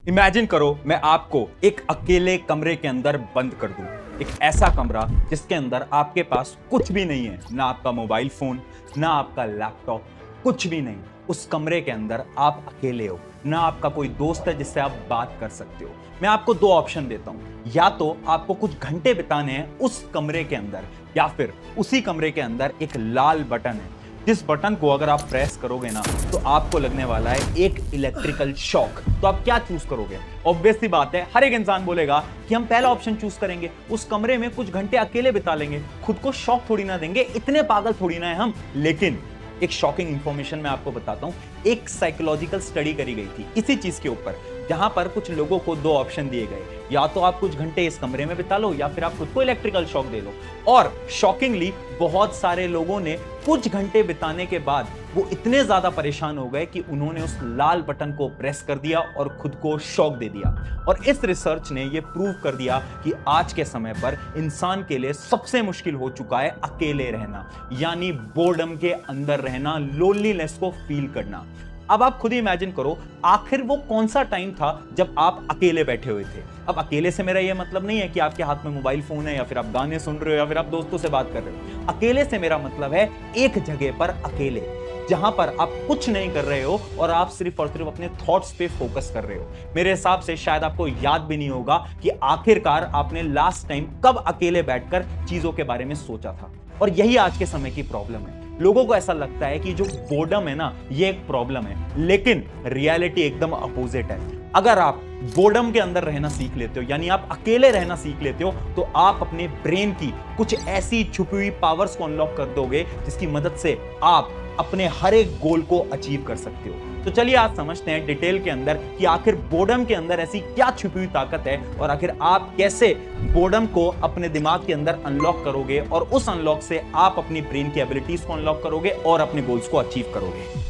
Imagine करो मैं आपको एक अकेले कमरे के अंदर बंद कर दूं। एक ऐसा कमरा जिसके अंदर आपके पास कुछ भी नहीं है, ना आपका मोबाइल फोन, ना आपका लैपटॉप, कुछ भी नहीं। उस कमरे के अंदर आप अकेले हो, ना आपका कोई दोस्त है जिससे आप बात कर सकते हो। मैं आपको दो ऑप्शन देता हूं, या तो आपको कुछ घंटे बिताने हैं उस कमरे के अंदर, या फिर उसी कमरे के अंदर एक लाल बटन है जिस बटन को अगर आप प्रेस करोगे ना तो आपको लगने वाला है एक इलेक्ट्रिकल शॉक। तो आप क्या चूज करोगे? ऑब्वियस सी बात है, हर एक इंसान बोलेगा कि हम पहला ऑप्शन चूज करेंगे, उस कमरे में कुछ घंटे अकेले बिता लेंगे, खुद को शॉक थोड़ी ना देंगे, इतने पागल थोड़ी ना है हम। लेकिन एक शॉकिंग इंफॉर्मेशन मैं आपको बताता हूं। एक साइकोलॉजिकल स्टडी करी गई थी इसी चीज के ऊपर, जहां पर कुछ लोगों को दो ऑप्शन दिए गए, या तो आप कुछ घंटे इस कमरे में बिता लो या फिर आप खुद को इलेक्ट्रिकल शॉक दे लो। और शॉकिंगली बहुत सारे लोगों ने कुछ घंटे बिताने के बाद वो इतने ज्यादा परेशान हो गए कि उन्होंने उस लाल बटन को प्रेस कर दिया और खुद को शॉक दे दिया। और इस रिसर्च ने ये प्रूव कर दिया कि आज के समय पर इंसान के लिए सबसे मुश्किल हो चुका है अकेले रहना, यानी बोर्डम के अंदर रहना, लोनलीनेस को फील करना। अब आप खुद ही इमेजिन करो, आखिर वो कौन सा टाइम था जब आप अकेले बैठे हुए थे। अब अकेले से मेरा ये मतलब नहीं है कि आपके हाथ में मोबाइल फोन है, या फिर आप गाने सुन रहे हो, या फिर आप दोस्तों से बात कर रहे हो। अकेले से मेरा मतलब है एक जगह पर अकेले, जहां पर आप कुछ नहीं कर रहे हो और आप सिर्फ और सिर्फ अपने थॉट्स पे फोकस कर रहे हो। मेरे हिसाब से शायद आपको याद भी नहीं होगा कि आखिरकार आपने लास्ट टाइम कब अकेले बैठकर चीजों के बारे में सोचा था। और यही आज के समय की प्रॉब्लम है। लोगों को ऐसा लगता है कि जो बोर्डम है ना, ये एक प्रॉब्लम है, लेकिन रियलिटी एकदम अपोजिट है। अगर आप बोर्डम के अंदर रहना सीख लेते हो, यानी आप अकेले रहना सीख लेते हो, तो आप अपने ब्रेन की कुछ ऐसी छुपी हुई पावर्स को अनलॉक कर दोगे जिसकी मदद से आप अपने हर एक गोल को अचीव कर सकते हो। तो चलिए आज समझते हैं डिटेल के अंदर कि आखिर बोर्डम के अंदर ऐसी क्या छुपी हुई ताकत है, और आखिर आप कैसे बोर्डम को अपने दिमाग के अंदर अनलॉक करोगे, और उस अनलॉक से आप अपनी ब्रेन की एबिलिटीज को अनलॉक करोगे और अपने गोल्स को अचीव करोगे।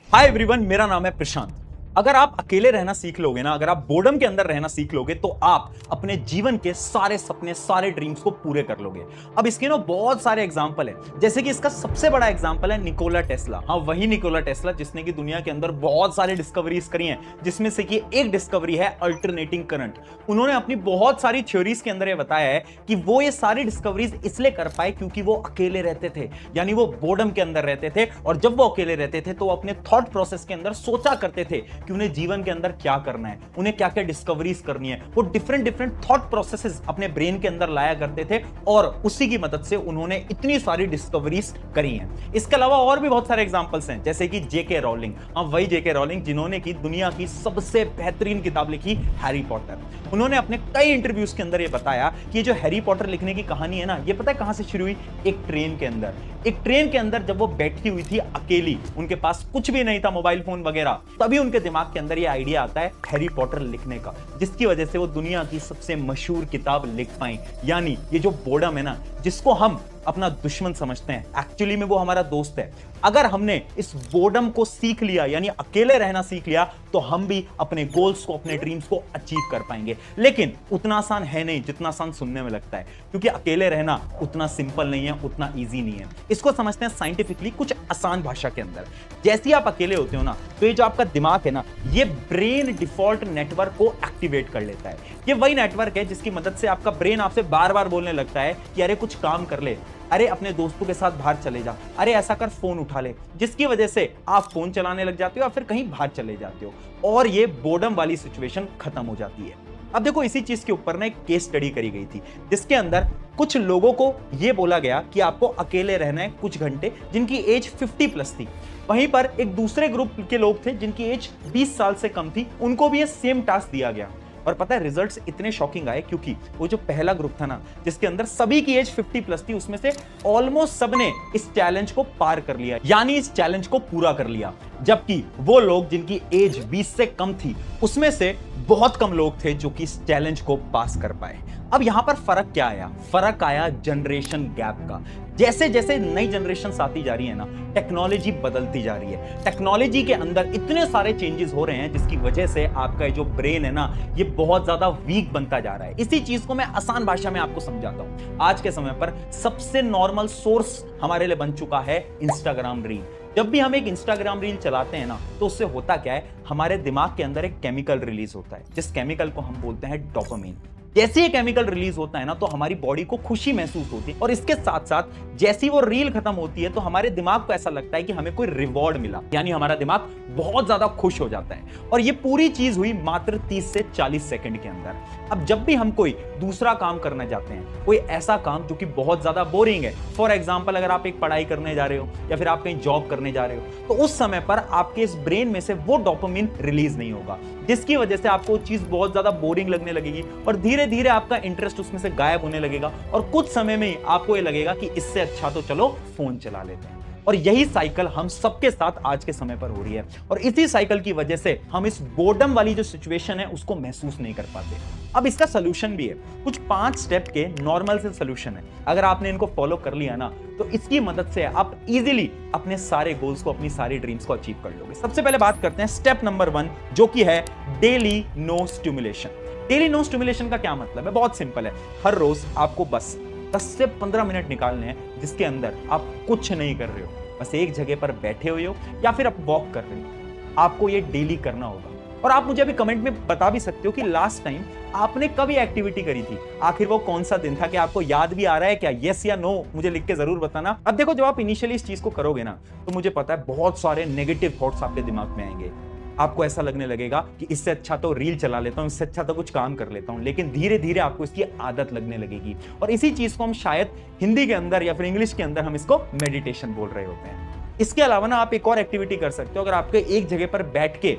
हाय एवरीवन, मेरा नाम है प्रशांत। अगर आप अकेले रहना सीख लोगे ना, अगर आप बोर्डम के अंदर रहना सीख लोगे, तो आप अपने जीवन के सारे सपने, सारे ड्रीम्स को पूरे कर लोगे। अब इसके ना बहुत सारे एग्जांपल है, जैसे कि इसका सबसे बड़ा एग्जांपल है निकोला टेस्ला। हाँ, वही निकोला टेस्ला जिसने कि दुनिया के अंदर बहुत सारे डिस्कवरीज करी हैं, जिसमें से कि एक डिस्कवरी है अल्टरनेटिंग करंट। उन्होंने अपनी बहुत सारी थ्योरीज के अंदर ये बताया है कि वो ये सारी डिस्कवरीज इसलिए कर पाए क्योंकि वो अकेले रहते थे, यानी वो बोर्डम के अंदर रहते थे। और जब वो अकेले रहते थे तो वो अपने थॉट प्रोसेस के अंदर सोचा करते थे कि उन्हें जीवन के अंदर क्या करना है, उन्हें क्या क्या डिस्कवरीज करनी है। वो डिफरेंट डिफरेंट थॉट प्रोसेसेस अपने ब्रेन के अंदर लाया करते थे, और उसी की मदद से उन्होंने इतनी सारी डिस्कवरीज करी हैं। इसके अलावा और भी बहुत सारे एग्जांपल्स हैं, जैसे कि जेके रॉलिंग। हाँ, वही जेके रॉलिंग जिन्होंने की दुनिया की सबसे बेहतरीन किताब लिखी, हैरी पॉटर। उन्होंने अपने कई इंटरव्यूज के अंदर ये बताया कि ये जो हैरी पॉटर लिखने की कहानी है ना, ये पता है कहां से शुरू हुई? एक ट्रेन के अंदर। एक ट्रेन के अंदर जब वो बैठी हुई थी अकेली, उनके पास कुछ भी नहीं था, मोबाइल फोन वगैरह, तभी उनके दिमाग के अंदर ये आइडिया आता है हैरी पॉटर लिखने का, जिसकी वजह से वो दुनिया की सबसे मशहूर किताब लिख पाई। यानी ये जो बोर्डम है ना, जिसको हम अपना दुश्मन समझते हैं, एक्चुअली में वो हमारा दोस्त है। अगर हमने इस बोर्डम को सीख लिया, यानी अकेले रहना सीख लिया, तो हम भी अपने गोल्स को, अपने ड्रीम्स को अचीव कर पाएंगे। लेकिन उतना आसान है नहीं जितना आसान सुनने में लगता है, क्योंकि अकेले रहना उतना सिंपल नहीं है, उतना इजी नहीं है। इसको समझते हैं साइंटिफिकली कुछ आसान भाषा के अंदर। जैसे ही आप अकेले होते हो ना, तो ये जो आपका दिमाग है ना, ये ब्रेन डिफॉल्ट नेटवर्क को एक्टिवेट कर लेता है। ये वही नेटवर्क है जिसकी मदद से आपका ब्रेन आपसे बार बार बोलने लगता है कि अरे कुछ काम कर ले, अरे अपने दोस्तों के साथ बाहर चले जा, अरे ऐसा कर, फोन उठा ले, जिसकी वजह से आप फोन चलाने लग जाते हो या फिर कहीं बाहर चले जाते हो, और ये बोर्डम वाली सिचुएशन खत्म हो जाती है। अब देखो, इसी चीज के ऊपर ना एक केस स्टडी करी गई थी, जिसके अंदर कुछ लोगों को यह बोला गया कि आपको अकेले रहना है कुछ घंटे, जिनकी एज 50+ थी। वहीं पर एक दूसरे ग्रुप के लोग थे जिनकी एज 20 साल से कम थी, उनको भी ये सेम टास्क दिया गया। और पता है रिजल्ट्स इतने शॉकिंग आए, क्योंकि वो जो पहला ग्रुप था ना, जिसके अंदर सभी की एज 50+ थी, उसमें से ऑलमोस्ट सबने इस चैलेंज को पार कर लिया, यानी इस चैलेंज को पूरा कर लिया। जबकि वो लोग जिनकी एज 20 से कम थी, उसमें से बहुत कम लोग थे जो कि इस चैलेंज को पास कर पाए। अब यहां पर फर्क क्या आया? फर्क आया जनरेशन गैप का। जैसे जैसे नई जनरेशन आती जा रही है ना, टेक्नोलॉजी बदलती जा रही है। टेक्नोलॉजी के अंदर इतने सारे चेंजेस हो रहे हैं, जिसकी वजह से आपका जो ब्रेन है ना, ये बहुत ज्यादा वीक बनता जा रहा है। इसी चीज को मैं आसान भाषा में आपको समझाता हूं। आज के समय पर सबसे नॉर्मल सोर्स हमारे लिए बन चुका है इंस्टाग्राम रील। जब भी हम एक इंस्टाग्राम रील चलाते हैं ना, तो उससे होता क्या है, हमारे दिमाग के अंदर एक केमिकल रिलीज होता है, जिस केमिकल को हम बोलते हैं डोपामिन। जैसे ये केमिकल रिलीज होता है ना, तो हमारी बॉडी को खुशी महसूस होती है, और इसके साथ साथ जैसी वो रील खत्म होती है तो हमारे दिमाग को ऐसा लगता है कि हमें कोई रिवॉर्ड मिला, यानी हमारा दिमाग बहुत ज्यादा खुश हो जाता है। और ये पूरी चीज हुई मात्र 30 से 40 सेकंड के अंदर। अब जब भी हम कोई दूसरा काम करना चाहते हैं, कोई ऐसा काम जो कि बहुत ज्यादा बोरिंग है, फॉर एग्जाम्पल अगर आप एक पढ़ाई करने जा रहे हो या फिर आप कहीं जॉब करने जा रहे हो, तो उस समय पर आपके इस ब्रेन में से वो डोपामिन रिलीज नहीं होगा, जिसकी वजह से आपको चीज बहुत ज्यादा बोरिंग लगने लगेगी और धीरे धीरे आपका इंटरेस्ट उसमें से गायब होने लगेगा, और कुछ समय में ही आपको ये लगेगा कि इससे अच्छा तो चलो फोन चला लेते हैं। और यही साइकिल हम सबके साथ आज के समय पर हो रही है, और इसी साइकिल की वजह से हम इस बोर्डम वाली जो सिचुएशन है उसको महसूस नहीं कर पाते। अब इसका सोल्यूशन भी है, कुछ 5 स्टेप के नॉर्मल से सोल्यूशन है। अगर आपने इनको फॉलो कर लिया ना, तो इसकी मदद से आप इजीली अपने सारे गोल्स को, अपनी सारी ड्रीम्स को अचीव कर लोगे। सबसे पहले बात करते हैं स्टेप नंबर 1, जो कि है daily no stimulation. Daily no stimulation का क्या मतलब है? बहुत सिंपल है। हर रोज आपको बस 10 से 15 मिनट निकालने हैं जिसके अंदर आप कुछ नहीं कर रहे हो, बस एक जगह पर बैठे हुए हो या फिर आप वॉक कर रहे हो। आपको ये डेली करना होगा। और आप मुझे अभी कमेंट में बता भी सकते हो कि लास्ट टाइम आपने कब ये एक्टिविटी करी थी, आखिर वो कौन सा दिन था, कि आपको याद भी आ रहा है क्या? यस या नो मुझे लिख के जरूर बताना। अब देखो, जब आप इनिशियली इस चीज को करोगे ना, तो मुझे पता है बहुत सारे नेगेटिव थॉट्स आपके दिमाग में आएंगे। आपको ऐसा लगने लगेगा कि इससे अच्छा तो रील चला लेता हूं, इससे अच्छा तो कुछ काम कर लेता हूं। लेकिन धीरे धीरे आपको इसकी आदत लगने लगेगी, और इसी चीज को हम शायद हिंदी के अंदर या फिर इंग्लिश के अंदर हम इसको मेडिटेशन बोल रहे होते हैं। इसके अलावा ना आप एक और एक्टिविटी कर सकते हो। अगर आपके एक जगह पर बैठ के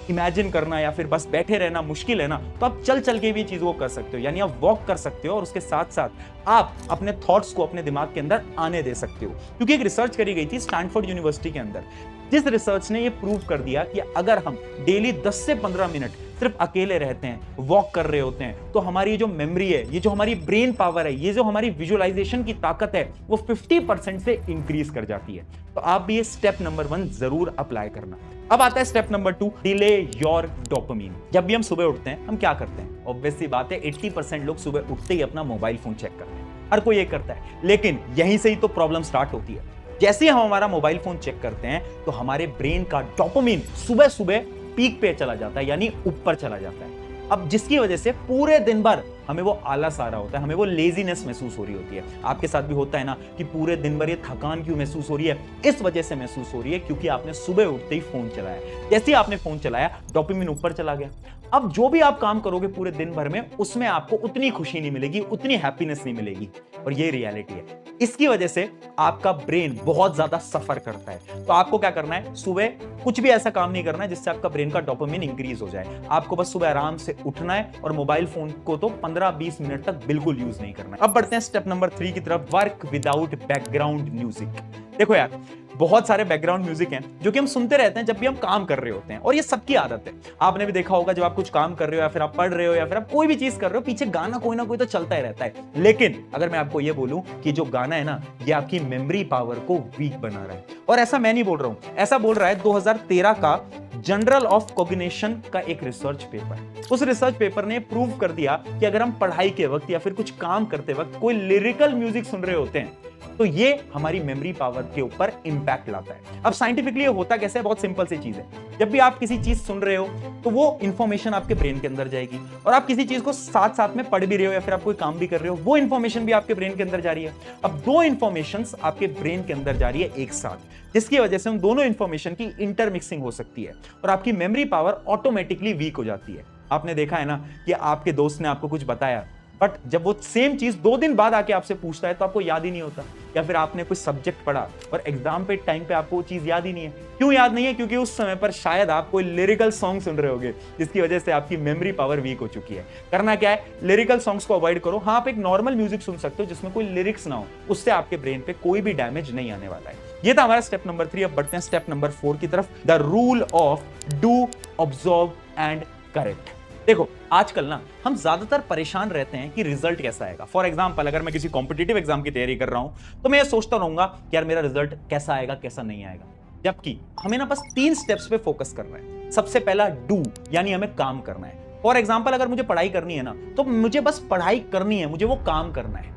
इमेजिन करना या फिर बस बैठे रहना मुश्किल है ना, तो आप चल चल के भी चीजों को कर सकते हो, यानी आप वॉक कर सकते हो और उसके साथ साथ आप अपने थॉट्स को अपने दिमाग के अंदर आने दे सकते हो। क्योंकि एक रिसर्च करी गई थी स्टैनफोर्ड यूनिवर्सिटी के अंदर, जिस रिसर्च ने ये प्रूव कर दिया कि अगर हम डेली 10 से 15 मिनट सिर्फ अकेले रहते हैं, वॉक कर रहे होते हैं, तो हमारी जो मेमोरी है, ये जो हमारी ब्रेन पावर है, ये जो हमारी विजुअलाइजेशन की ताकत है, वो 50% से इंक्रीज कर जाती है। तो आप भी ये स्टेप नंबर 1 जरूर अप्लाई करना। अब आता है step number 2, delay your dopamine. जब भी हम सुबह उठते हैं, हम क्या करते हैं? ऑब्वियस सी बात है, 80% लोग सुबह उठते ही अपना मोबाइल फोन चेक करते हैं। हर कोई ये करता है, लेकिन यहीं से ही तो प्रॉब्लम स्टार्ट होती है। जैसे ही हम हमारा मोबाइल फोन चेक करते हैं, तो हमारे ब्रेन का डोपामिन सुबह सुबह पीक पे चला जाता है, यानी ऊपर चला जाता है। अब जिसकी वजह से पूरे दिन भर हमें वो आलस आ रहा होता है, हमें वो लेजीनेस महसूस हो रही होती है। आपके साथ भी होता है ना कि पूरे दिन भर ये थकान क्यों महसूस हो रही है? इस वजह से महसूस हो रही है क्योंकि आपने सुबह उठते ही फोन चलाया। जैसे ही आपने फोन चलाया, डोपामिन ऊपर चला गया। अब जो भी आप काम करोगे पूरे दिन भर में, उसमें आपको उतनी खुशी नहीं मिलेगी, उतनी हैप्पीनेस नहीं मिलेगी, और ये रियलिटी है। इसकी वजह से आपका ब्रेन बहुत ज्यादा सफर करता है। तो आपको क्या करना है? सुबह कुछ भी ऐसा काम नहीं करना है जिससे आपका ब्रेन का डोपामिन इंक्रीज हो जाए। आपको बस सुबह आराम से उठना है, और मोबाइल फोन को तो 15-20 मिनट तक बिल्कुल यूज नहीं करना है। अब बढ़ते हैं स्टेप नंबर 3 की तरफ, वर्क विदाउट बैकग्राउंड म्यूजिक। देखो यार, बहुत सारे बैकग्राउंड म्यूजिक हैं जो कि हम सुनते रहते हैं जब भी हम काम कर रहे होते हैं, और ये सबकी आदत है। आपने भी देखा होगा, जब आप कुछ काम कर रहे हो या फिर आप पढ़ रहे हो या फिर आप कोई भी चीज कर रहे हो, पीछे गाना कोई ना कोई तो चलता ही रहता है। लेकिन अगर मैं आपको ये बोलूं कि जो गाना है ना, ये आपकी मेमोरी पावर को वीक बना रहा है। और ऐसा मैं नहीं बोल रहा हूं, ऐसा बोल रहा है 2013 का जर्नल ऑफ कॉग्निशन का एक रिसर्च पेपर। उस रिसर्च पेपर ने प्रूव कर दिया कि अगर हम पढ़ाई के वक्त या फिर कुछ काम करते वक्त कोई लिरिकल म्यूजिक सुन रहे होते हैं, तो ये हमारी मेमोरी पावर के ऊपर इंपैक्ट लाता है। अब साइंटिफिकली ये होता कैसे है? बहुत सिंपल सी चीज है। जब भी आप किसी चीज सुन रहे हो, तो वो इंफॉर्मेशन आपके ब्रेन के अंदर जाएगी, और आप किसी चीज को साथ साथ में पढ़ भी रहे हो या फिर आप कोई काम भी कर रहे हो, वो इंफॉर्मेशन भी आपके ब्रेन के अंदर जा रही है। अब 2 इंफॉर्मेशन आपके ब्रेन के अंदर जा रही है एक साथ, जिसकी वजह से उन दोनों इंफॉर्मेशन की इंटरमिक्सिंग हो सकती है, और आपकी मेमोरी पावर ऑटोमेटिकली वीक हो जाती है। आपने देखा है ना कि आपके दोस्त ने आपको कुछ बताया, बट जब वो सेम चीज 2 दिन बाद आके आपसे पूछता है, तो आपको याद ही नहीं होता। या फिर आपने कोई सब्जेक्ट पढ़ा और एग्जाम पे टाइम पे आपको वो चीज याद ही नहीं है। क्यों याद नहीं है? क्योंकि उस समय पर शायद आप कोई लिरिकल सॉन्ग सुन रहे होगे, जिसकी वजह से आपकी मेमोरी पावर वीक हो चुकी है। करना क्या है? लिरिकल सॉन्ग्स को अवॉइड करो। हाँ, आप एक नॉर्मल म्यूजिक सुन सकते हो जिसमें कोई लिरिक्स ना हो, उससे आपके ब्रेन पे कोई भी डैमेज नहीं आने वाला है। ये था हमारा स्टेप नंबर 3। अब बढ़ते हैं स्टेप नंबर 4 की तरफ, the rule of do, observe and correct. देखो, आजकल ना हम ज्यादातर परेशान रहते हैं कि रिजल्ट कैसा आएगा। फॉर एग्जांपल, अगर मैं किसी कॉम्पिटिटिव एग्जाम की तैयारी कर रहा हूं, तो मैं ये सोचता रहूंगा कि यार मेरा रिजल्ट कैसा आएगा, कैसा नहीं आएगा। जबकि हमें ना बस 3 स्टेप्स पे फोकस करना है। सबसे पहला डू, यानी हमें काम करना है। फॉर एग्जाम्पल, अगर मुझे पढ़ाई करनी है ना, तो मुझे बस पढ़ाई करनी है, मुझे वो काम करना है।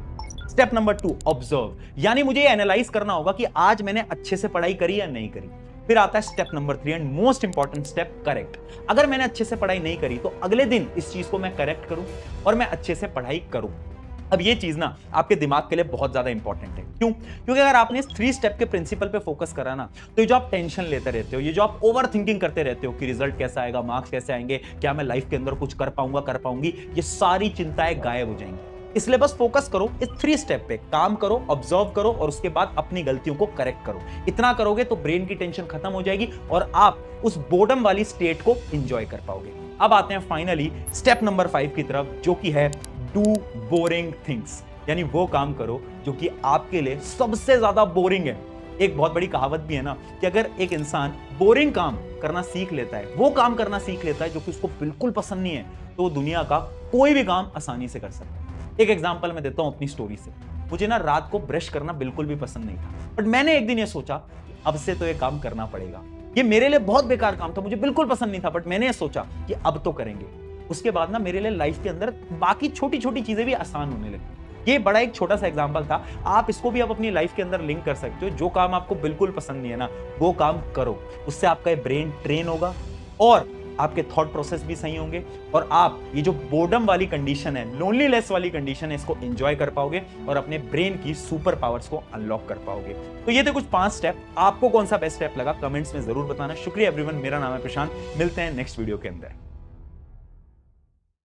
स्टेप नंबर 2, ऑब्जर्व, यानी मुझे एनालाइज करना होगा कि आज मैंने अच्छे से पढ़ाई करी या नहीं करी। फिर आता है step number 3 and most important step, correct. अगर मैंने अच्छे से पढ़ाई नहीं करी तो अगले दिन इस चीज को मैं करेक्ट करूं और मैं अच्छे से पढ़ाई करूं। अब ये चीज ना आपके दिमाग के लिए बहुत ज्यादा इंपॉर्टेंट है। क्यों? क्योंकि अगर आपने इस 3 स्टेप के प्रिंसिपल पे फोकस करा ना, तो ये जो आप टेंशन लेते रहते हो, ये जो आप ओवर थिंकिंग करते रहते हो कि रिजल्ट कैसा आएगा, मार्क्स कैसे आएंगे, क्या मैं लाइफ के अंदर कुछ कर पाऊंगा, कर पाऊंगी, ये सारी चिंताएं गायब हो जाएंगी। इसलिए बस फोकस करो इस 3 स्टेप पे, काम करो, ऑब्जर्व करो और उसके बाद अपनी गलतियों को करेक्ट करो। इतना करोगे तो ब्रेन की टेंशन खत्म हो जाएगी और आप उस बोर्डम वाली स्टेट को एंजॉय कर पाओगे। अब आते हैं फाइनली स्टेप नंबर 5 की तरफ, जो कि है डू बोरिंग थिंग्स, यानी वो काम करो जो कि आपके लिए सबसे ज्यादा बोरिंग है। एक बहुत बड़ी कहावत भी है ना कि अगर एक इंसान बोरिंग काम करना सीख लेता है, वो काम करना सीख लेता है जो कि उसको बिल्कुल पसंद नहीं है, तो वो दुनिया का कोई भी काम आसानी से कर सकता है। एक एग्जांपल मैं देता हूं अपनी स्टोरी से। मुझे ना रात को ब्रश करना बिल्कुल भी पसंद नहीं था, बट मैंने एक दिन ये सोचा कि अब से तो ये काम करना पड़ेगा। ये मेरे लिए बहुत बेकार काम था, मुझे बिल्कुल पसंद नहीं था, बट मैंने ये सोचा कि अब तो करेंगे। उसके बाद ना मेरे लिए लाइफ के अंदर बाकी छोटी छोटी चीजें भी आसान होने लगी। ये बड़ा एक छोटा सा एग्जांपल था, आप इसको भी आप अपनी लाइफ के अंदर लिंक कर सकते हो। जो काम आपको बिल्कुल पसंद नहीं है ना, वो काम करो, उससे आपका ब्रेन ट्रेन होगा और आपके थॉट प्रोसेस भी सही होंगे और आप ये जो बोर्डम वाली कंडीशन है, लोनलीनेस वाली कंडीशन है, इसको एंजॉय कर पाओगे और अपने ब्रेन की सुपर पावर्स को अनलॉक कर पाओगे। तो ये थे कुछ 5 स्टेप। आपको कौन सा बेस्ट स्टेप लगा कमेंट्स में जरूर बताना। शुक्रिया एवरीवन, मेरा नाम है प्रशांत, मिलते हैं नेक्स्ट वीडियो के अंदर।